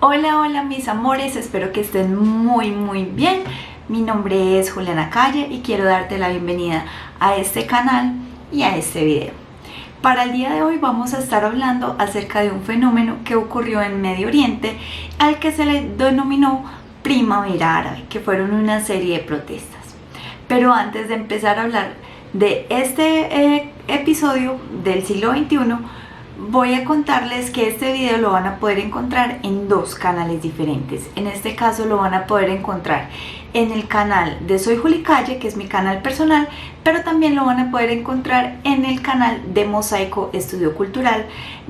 Hola, hola mis amores, espero que estén muy bien. Mi nombre es Juliana Calle y quiero darte la bienvenida a este canal y a este video. Para el día de hoy vamos a estar hablando acerca de un fenómeno que ocurrió en Medio Oriente al que se le denominó Primavera Árabe, que fueron una serie de protestas. Pero antes de empezar a hablar de este episodio del siglo XXI, voy a contarles que este video lo van a poder encontrar en dos canales diferentes. En este caso lo van a poder encontrar en el canal de Soy Juli Calle, que es mi canal personal, pero también lo van a poder encontrar en el canal de Mosaico Estudio Cultural,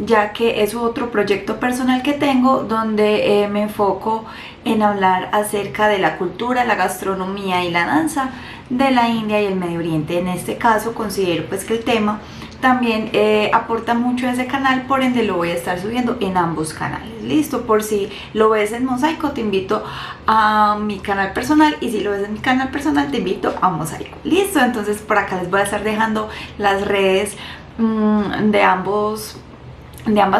ya que es otro proyecto personal que tengo donde me enfoco en hablar acerca de la cultura, la gastronomía y la danza de la India y el Medio Oriente. En este caso considero pues que el tema también aporta mucho a ese canal, por ende lo voy a estar subiendo en ambos canales. Listo, por si lo ves en Mosaico te invito a mi canal personal, y si lo ves en mi canal personal te invito a Mosaico. Listo, entonces por acá les voy a estar dejando las redes de ambas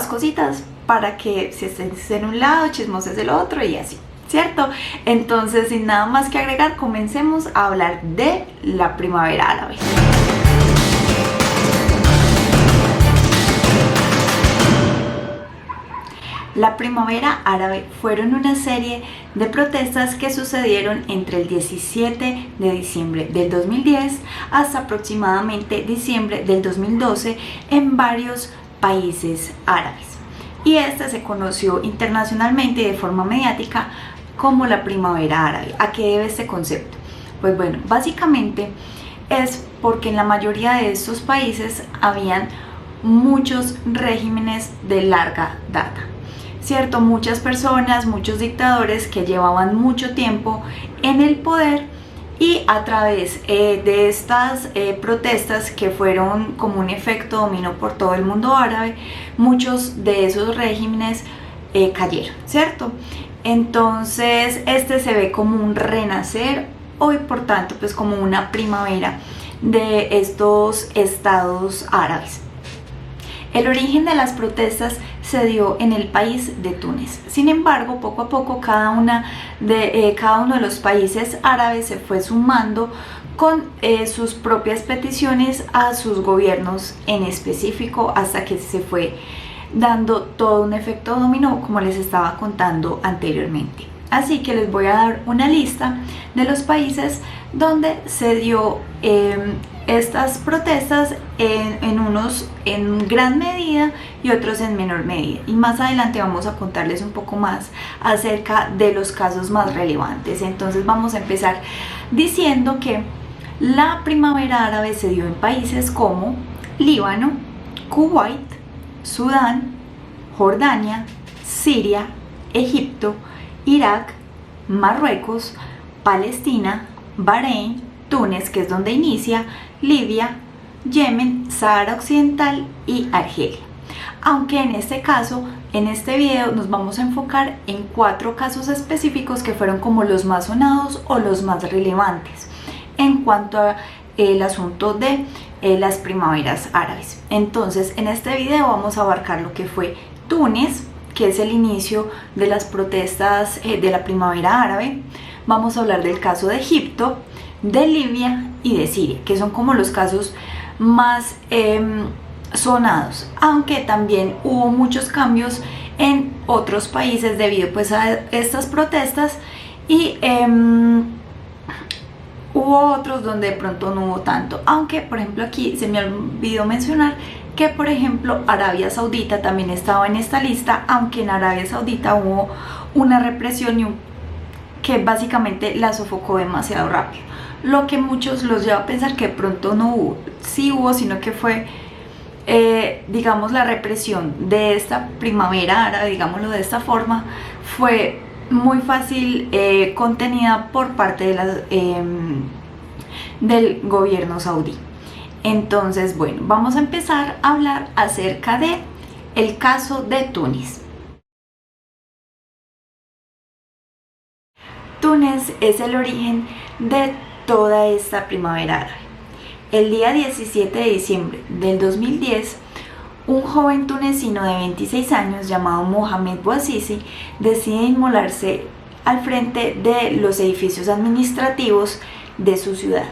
cositas, para que si estés en un lado, chismoses del otro y así, ¿cierto? Entonces, sin nada más que agregar, comencemos a hablar de la Primavera Árabe. La Primavera Árabe fueron una serie de protestas que sucedieron entre el 17 de diciembre del 2010 hasta aproximadamente diciembre del 2012 en varios países árabes. Y esta se conoció internacionalmente y de forma mediática como la Primavera Árabe. ¿A qué debe este concepto? Pues bueno, básicamente es porque en la mayoría de estos países habían muchos regímenes de larga data, ¿cierto? Muchas personas, muchos dictadores que llevaban mucho tiempo en el poder, y a través de estas protestas que fueron como un efecto dominó por todo el mundo árabe, muchos de esos regímenes cayeron, ¿cierto? Entonces este se ve como un renacer hoy, por tanto pues como una primavera de estos estados árabes. El origen de las protestas se dio en el país de Túnez. Sin embargo, poco a poco cada uno de los países árabes se fue sumando con sus propias peticiones a sus gobiernos en específico, hasta que se fue dando todo un efecto dominó, como les estaba contando anteriormente. Así que les voy a dar una lista de los países donde se dio estas protestas, en unos en gran medida y otros en menor medida, y más adelante vamos a contarles un poco más acerca de los casos más relevantes. Entonces vamos a empezar diciendo que la Primavera Árabe se dio en países como Líbano, Kuwait, Sudán, Jordania, Siria, Egipto, Irak, Marruecos, Palestina, Bahrein, Túnez, que es donde inicia, Libia, Yemen, Sahara Occidental y Argelia. Aunque en este caso, en este video nos vamos a enfocar en 4 casos específicos que fueron como los más sonados o los más relevantes en cuanto a el asunto de las primaveras árabes. Entonces en este video vamos a abarcar lo que fue Túnez, que es el inicio de las protestas de la Primavera Árabe. Vamos a hablar del caso de Egipto, de Libia y de Siria, que son como los casos más sonados, aunque también hubo muchos cambios en otros países debido pues a estas protestas, y hubo otros donde de pronto no hubo tanto, aunque por ejemplo aquí se me olvidó mencionar que por ejemplo Arabia Saudita también estaba en esta lista, aunque en Arabia Saudita hubo una represión que básicamente la sofocó demasiado rápido, lo que muchos los lleva a pensar que de pronto no hubo. Sí hubo, sino que fue digamos la represión de esta primavera árabe, digámoslo de esta forma, fue muy fácil contenida por parte de del gobierno saudí. Entonces bueno, vamos a empezar a hablar acerca de el caso de Túnez. Túnez es el origen de toda esta primavera árabe. El día 17 de diciembre del 2010 un joven tunecino de 26 años llamado Mohamed Bouazizi decide inmolarse al frente de los edificios administrativos de su ciudad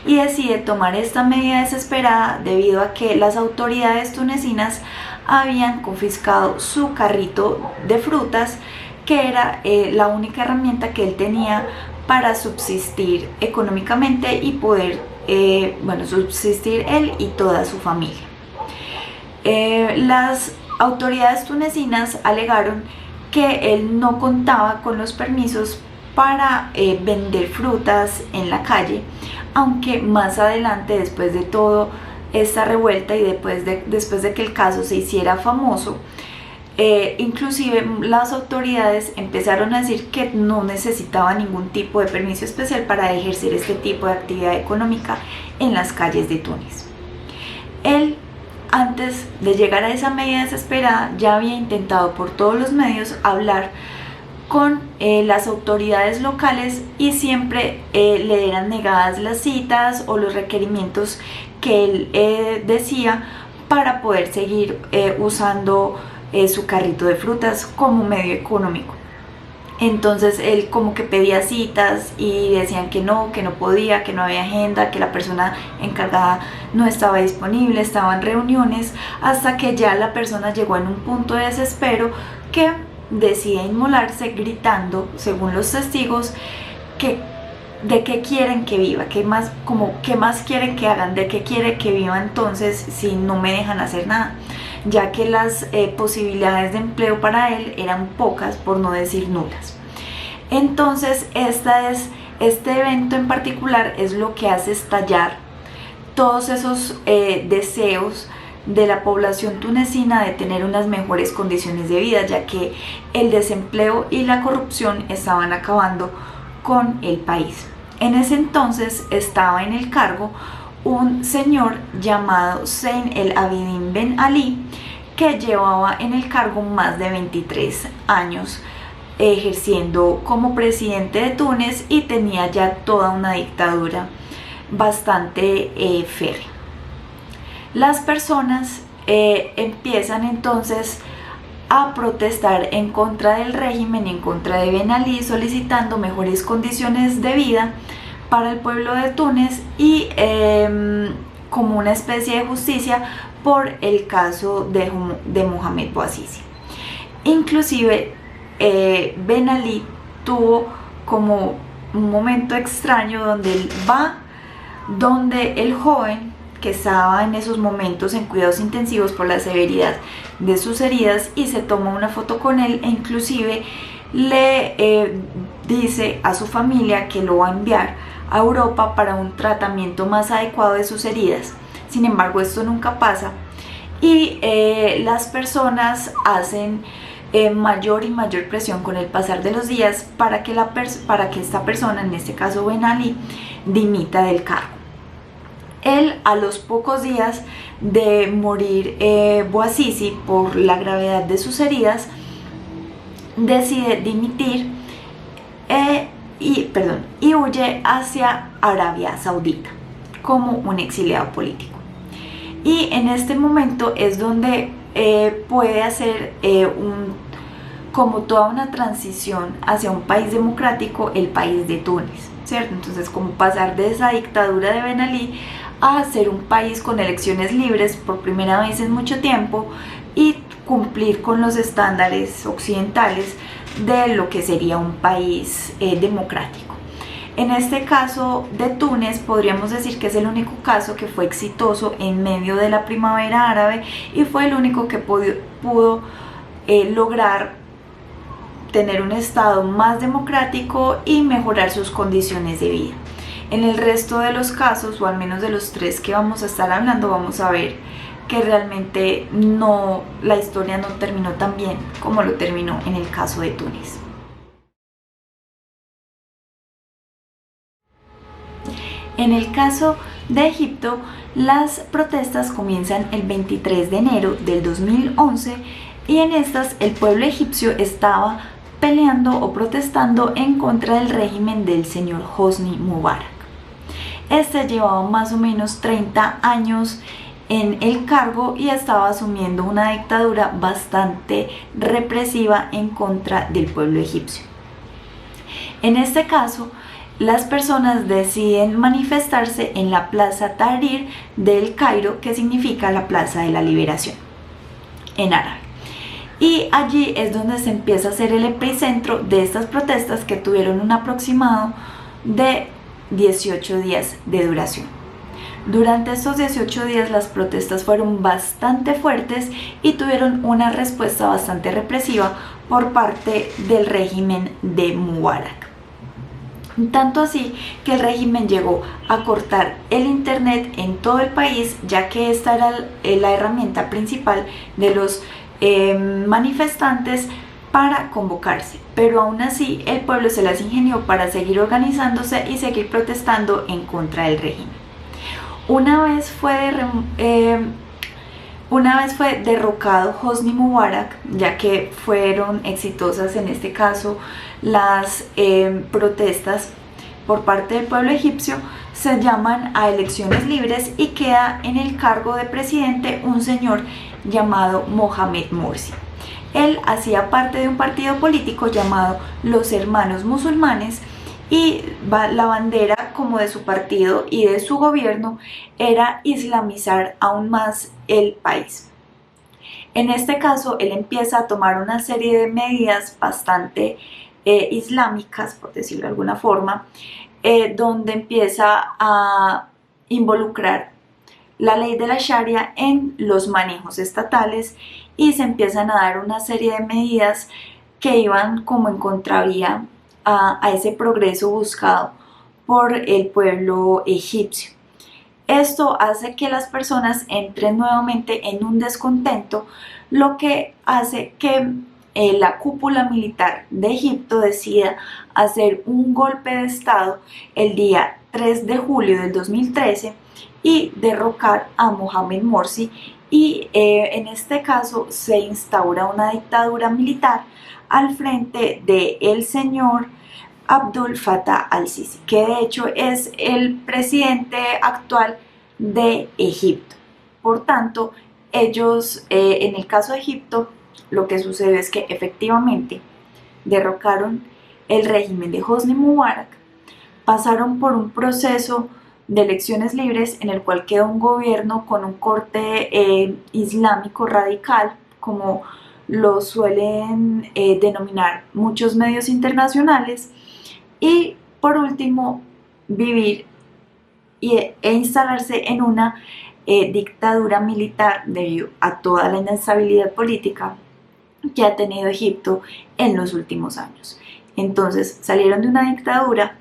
y decide tomar esta medida desesperada debido a que las autoridades tunecinas habían confiscado su carrito de frutas, que era la única herramienta que él tenía para subsistir económicamente y poder subsistir él y toda su familia. Las autoridades tunecinas alegaron que él no contaba con los permisos para vender frutas en la calle, aunque más adelante, después de todo esta revuelta y después de que el caso se hiciera famoso, inclusive las autoridades empezaron a decir que no necesitaba ningún tipo de permiso especial para ejercer este tipo de actividad económica en las calles de Túnez. Él, antes de llegar a esa medida desesperada, ya había intentado por todos los medios hablar con las autoridades locales y siempre le eran negadas las citas o los requerimientos que él decía para poder seguir usando su carrito de frutas como medio económico. Entonces él como que pedía citas y decían que no podía, que no había agenda, que la persona encargada no estaba disponible, estaban reuniones, hasta que ya la persona llegó en un punto de desespero que decide inmolarse gritando, según los testigos, de qué quieren que viva, qué más quieren que hagan, de qué quiere que viva entonces si no me dejan hacer nada, ya que las posibilidades de empleo para él eran pocas, por no decir nulas. Entonces este evento en particular es lo que hace estallar todos esos deseos de la población tunecina de tener unas mejores condiciones de vida, ya que el desempleo y la corrupción estaban acabando con el país. En ese entonces estaba en el cargo un señor llamado Zein el Abidine Ben Ali, que llevaba en el cargo más de 23 años ejerciendo como presidente de Túnez y tenía ya toda una dictadura bastante férrea. Las personas empiezan entonces a protestar en contra del régimen, en contra de Ben Ali, solicitando mejores condiciones de vida para el pueblo de Túnez y como una especie de justicia por el caso de Mohamed Bouazizi. Inclusive Ben Ali tuvo como un momento extraño donde él va donde el joven, que estaba en esos momentos en cuidados intensivos por la severidad de sus heridas, y se toma una foto con él e inclusive le dice a su familia que lo va a enviar a Europa para un tratamiento más adecuado de sus heridas. Sin embargo, esto nunca pasa y las personas hacen mayor y mayor presión con el pasar de los días para que esta persona, en este caso Ben Ali, dimita del cargo. Él, a los pocos días de morir Bouazizi por la gravedad de sus heridas, decide dimitir y huye hacia Arabia Saudita como un exiliado político. Y en este momento es donde puede hacer como toda una transición hacia un país democrático, el país de Túnez, ¿cierto? Entonces, como pasar de esa dictadura de Ben Ali a ser un país con elecciones libres por primera vez en mucho tiempo y cumplir con los estándares occidentales de lo que sería un país democrático. En este caso de Túnez podríamos decir que es el único caso que fue exitoso en medio de la primavera árabe y fue el único que pudo lograr tener un estado más democrático y mejorar sus condiciones de vida. En el resto de los casos, o al menos de los tres que vamos a estar hablando, vamos a ver que realmente la historia no terminó tan bien como lo terminó en el caso de Túnez. En el caso de Egipto, las protestas comienzan el 23 de enero del 2011 y en estas el pueblo egipcio estaba peleando o protestando en contra del régimen del señor Hosni Mubarak. Este llevaba más o menos 30 años en el cargo y estaba asumiendo una dictadura bastante represiva en contra del pueblo egipcio. En este caso, las personas deciden manifestarse en la Plaza Tahrir del Cairo, que significa la Plaza de la Liberación en árabe. Y allí es donde se empieza a hacer el epicentro de estas protestas, que tuvieron un aproximado de 18 días de duración. Durante estos 18 días las protestas fueron bastante fuertes y tuvieron una respuesta bastante represiva por parte del régimen de Mubarak. Tanto así que el régimen llegó a cortar el internet en todo el país, ya que esta era la herramienta principal de los manifestantes para convocarse, pero aún así el pueblo se las ingenió para seguir organizándose y seguir protestando en contra del régimen. Una vez fue derrocado Hosni Mubarak, ya que fueron exitosas en este caso las protestas por parte del pueblo egipcio, se llaman a elecciones libres y queda en el cargo de presidente un señor llamado Mohamed Morsi. Él hacía parte de un partido político llamado los Hermanos Musulmanes, y la bandera como de su partido y de su gobierno era islamizar aún más el país. En este caso, él empieza a tomar una serie de medidas bastante islámicas, por decirlo de alguna forma, donde empieza a involucrar la ley de la Sharia en los manejos estatales y se empiezan a dar una serie de medidas que iban como en contravía a ese progreso buscado por el pueblo egipcio. Esto hace que las personas entren nuevamente en un descontento, lo que hace que la cúpula militar de Egipto decida hacer un golpe de estado el día 3 de julio del 2013 y derrocar a Mohamed Morsi, y en este caso se instaura una dictadura militar al frente del señor Abdul Fattah al-Sisi, que de hecho es el presidente actual de Egipto. Por tanto, ellos, en el caso de Egipto, lo que sucede es que efectivamente derrocaron el régimen de Hosni Mubarak, pasaron por un proceso de elecciones libres en el cual quedó un gobierno con un corte islámico radical, como lo suelen denominar muchos medios internacionales, y por último vivir e instalarse en una dictadura militar debido a toda la inestabilidad política que ha tenido Egipto en los últimos años. Entonces salieron de una dictadura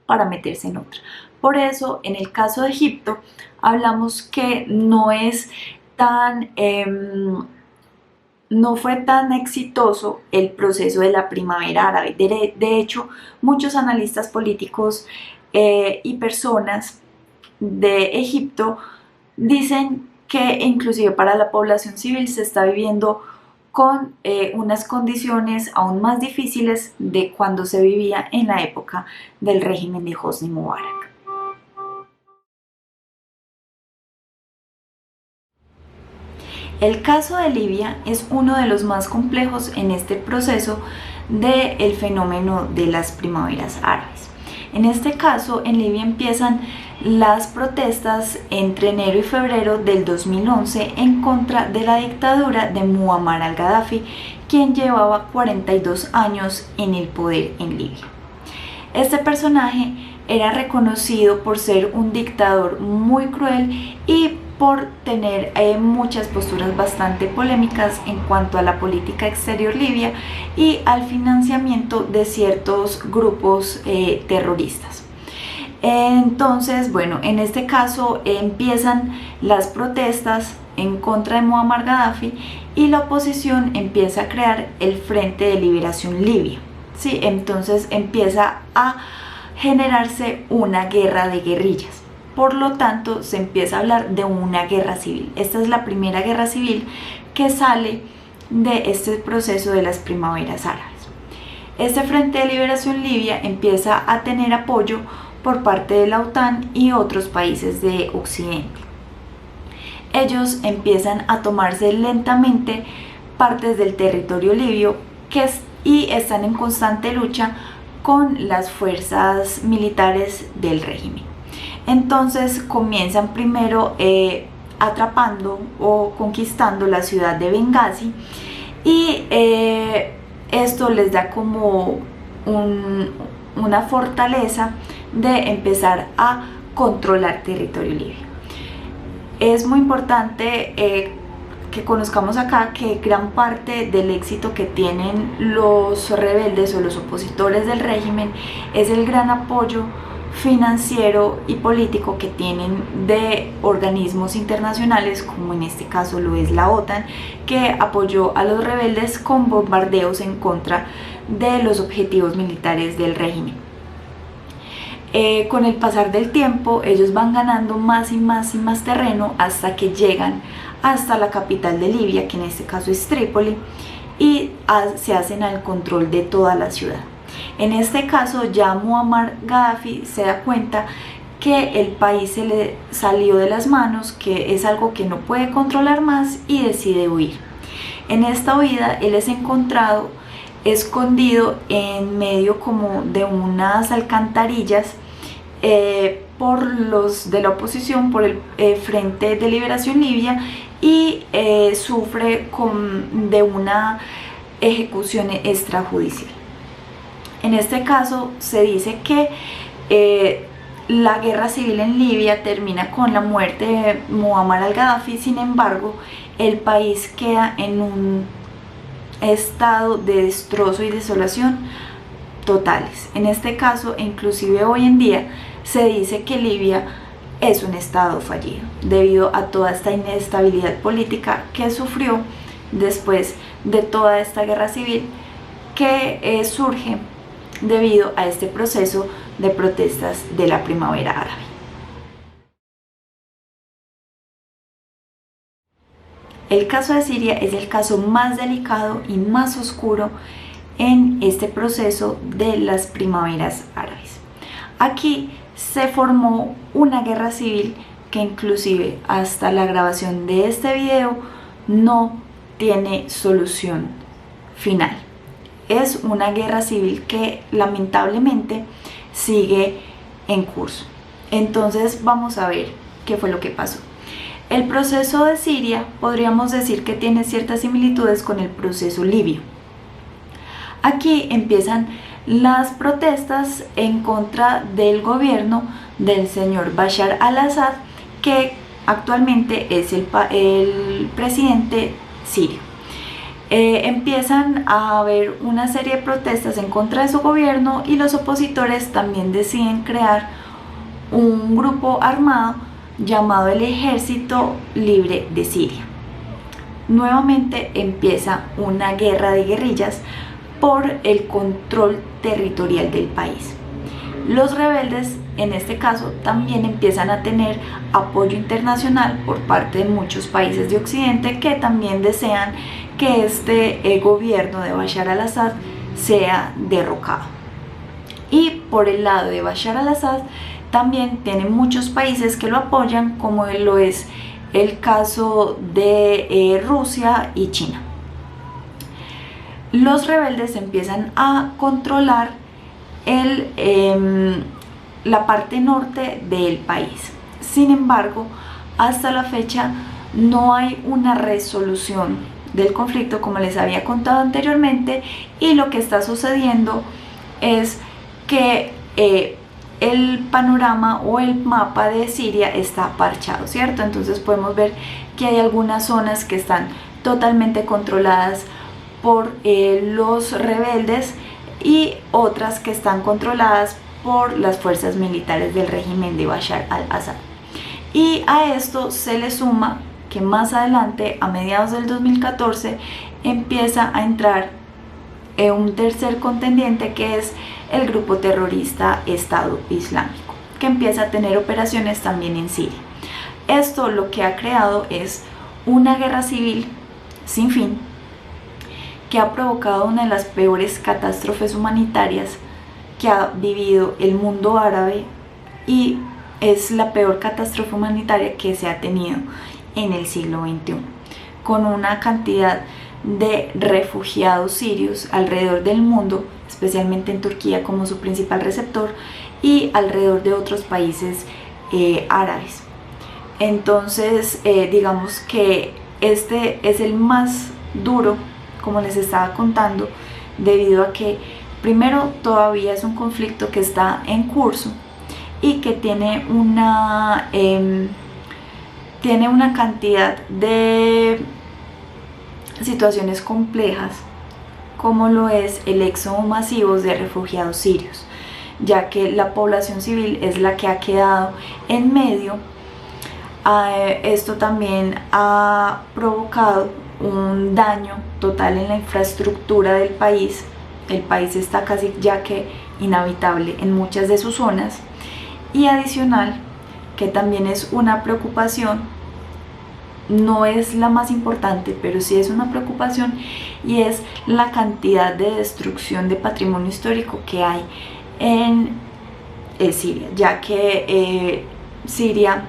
para meterse en otra. Por eso, en el caso de Egipto, hablamos que no fue tan exitoso el proceso de la primavera árabe. De hecho, muchos analistas políticos y personas de Egipto dicen que inclusive para la población civil se está viviendo con unas condiciones aún más difíciles de cuando se vivía en la época del régimen de Hosni Mubarak. El caso de Libia es uno de los más complejos en este proceso del fenómeno de las primaveras árabes. En este caso, en Libia empiezan las protestas entre enero y febrero del 2011 en contra de la dictadura de Muammar al-Gaddafi, quien llevaba 42 años en el poder en Libia. Este personaje era reconocido por ser un dictador muy cruel y por tener muchas posturas bastante polémicas en cuanto a la política exterior libia y al financiamiento de ciertos grupos terroristas. Entonces, bueno, en este caso empiezan las protestas en contra de Muammar Gaddafi y la oposición empieza a crear el Frente de Liberación Libia. ¿Sí? Entonces empieza a generarse una guerra de guerrillas. Por lo tanto, se empieza a hablar de una guerra civil. Esta es la primera guerra civil que sale de este proceso de las primaveras árabes. Este Frente de Liberación Libia empieza a tener apoyo por parte de la OTAN y otros países de Occidente. ellos empiezan a tomarse lentamente partes del territorio libio y están en constante lucha con las fuerzas militares del régimen. Entonces comienzan primero atrapando o conquistando la ciudad de Bengasi, y esto les da como una fortaleza de empezar a controlar territorio libio. Es muy importante que conozcamos acá que gran parte del éxito que tienen los rebeldes o los opositores del régimen es el gran apoyo financiero y político que tienen de organismos internacionales, como en este caso lo es la OTAN, que apoyó a los rebeldes con bombardeos en contra de los objetivos militares del régimen. Con el pasar del tiempo ellos van ganando más y más y más terreno hasta que llegan hasta la capital de Libia, que en este caso es Trípoli, y se hacen al control de toda la ciudad. En este caso ya Muammar Gaddafi se da cuenta que el país se le salió de las manos, que es algo que no puede controlar más, y decide huir. En esta huida él es encontrado escondido en medio como de unas alcantarillas por los de la oposición, por el Frente de Liberación Libia, y sufre de una ejecución extrajudicial. En este caso se dice que la guerra civil en Libia termina con la muerte de Muammar al-Gaddafi. Sin embargo, el país queda en un estado de destrozo y desolación totales. En este caso, inclusive hoy en día, se dice que Libia es un estado fallido debido a toda esta inestabilidad política que sufrió después de toda esta guerra civil que surge debido a este proceso de protestas de la primavera árabe. El caso de Siria es el caso más delicado y más oscuro en este proceso de las primaveras árabes. Aquí se formó una guerra civil que inclusive hasta la grabación de este video no tiene solución final. Es una guerra civil que lamentablemente sigue en curso. Entonces vamos a ver qué fue lo que pasó. El proceso de Siria podríamos decir que tiene ciertas similitudes con el proceso libio. Aquí empiezan las protestas en contra del gobierno del señor Bashar al-Assad, que actualmente es el presidente sirio. Empiezan a haber una serie de protestas en contra de su gobierno, y los opositores también deciden crear un grupo armado llamado el Ejército Libre de Siria. Nuevamente empieza una guerra de guerrillas por el control territorial del país. Los rebeldes en este caso también empiezan a tener apoyo internacional por parte de muchos países de Occidente que también desean que este gobierno de Bashar al-Assad sea derrocado. Y por el lado de Bashar al-Assad también tiene muchos países que lo apoyan, como lo es el caso de Rusia y China. Los rebeldes empiezan a controlar la parte norte del país. Sin embargo, hasta la fecha no hay una resolución del conflicto, como les había contado anteriormente, y lo que está sucediendo es que el panorama o el mapa de Siria está parchado, ¿cierto? Entonces podemos ver que hay algunas zonas que están totalmente controladas por los rebeldes y otras que están controladas por las fuerzas militares del régimen de Bashar al-Assad. Y a esto se le suma que más adelante, a mediados del 2014, empieza a entrar un tercer contendiente, que es el grupo terrorista Estado Islámico, que empieza a tener operaciones también en Siria. Esto lo que ha creado es una guerra civil sin fin, que ha provocado una de las peores catástrofes humanitarias que ha vivido el mundo árabe, y es la peor catástrofe humanitaria que se ha tenido en el siglo XXI, con una cantidad de refugiados sirios alrededor del mundo, especialmente en Turquía como su principal receptor, y alrededor de otros países árabes. Entonces, digamos que este es el más duro, como les estaba contando, debido a que primero todavía es un conflicto que está en curso y que tiene una cantidad de situaciones complejas, como lo es el éxodo masivo de refugiados sirios, ya que la población civil es la que ha quedado en medio. Esto también ha provocado un daño total en la infraestructura del país. El país está casi ya que inhabitable en muchas de sus zonas, y adicional, que también es una preocupación, no es la más importante, pero sí es una preocupación, y es la cantidad de destrucción de patrimonio histórico que hay en Siria, ya que Siria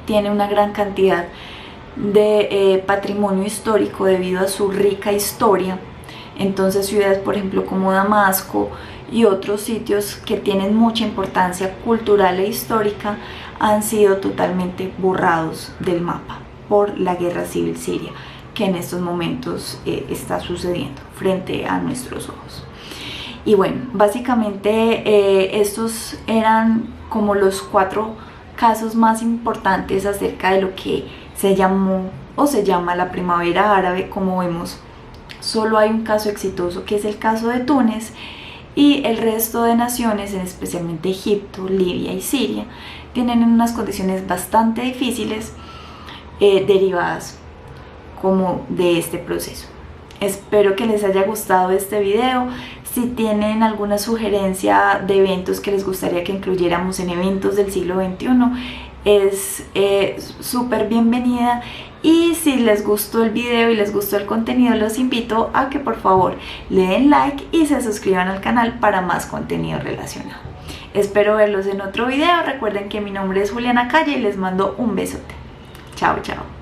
tiene una gran cantidad de patrimonio histórico debido a su rica historia. Entonces ciudades, por ejemplo, como Damasco y otros sitios que tienen mucha importancia cultural e histórica, han sido totalmente borrados del mapa por la guerra civil siria, que en estos momentos está sucediendo frente a nuestros ojos. Y bueno, básicamente estos eran como los 4 casos más importantes acerca de lo que se llamó o se llama la primavera árabe. Como vemos, solo hay un caso exitoso, que es el caso de Túnez, y el resto de naciones, especialmente Egipto, Libia y Siria, tienen unas condiciones bastante difíciles derivadas como de este proceso. Espero que les haya gustado este video. Si tienen alguna sugerencia de eventos que les gustaría que incluyéramos en eventos del siglo XXI, es súper bienvenida. Y si les gustó el video y les gustó el contenido, los invito a que por favor le den like y se suscriban al canal para más contenido relacionado. Espero verlos en otro video. Recuerden que mi nombre es Juliana Calle y les mando un besote. Chao, chao.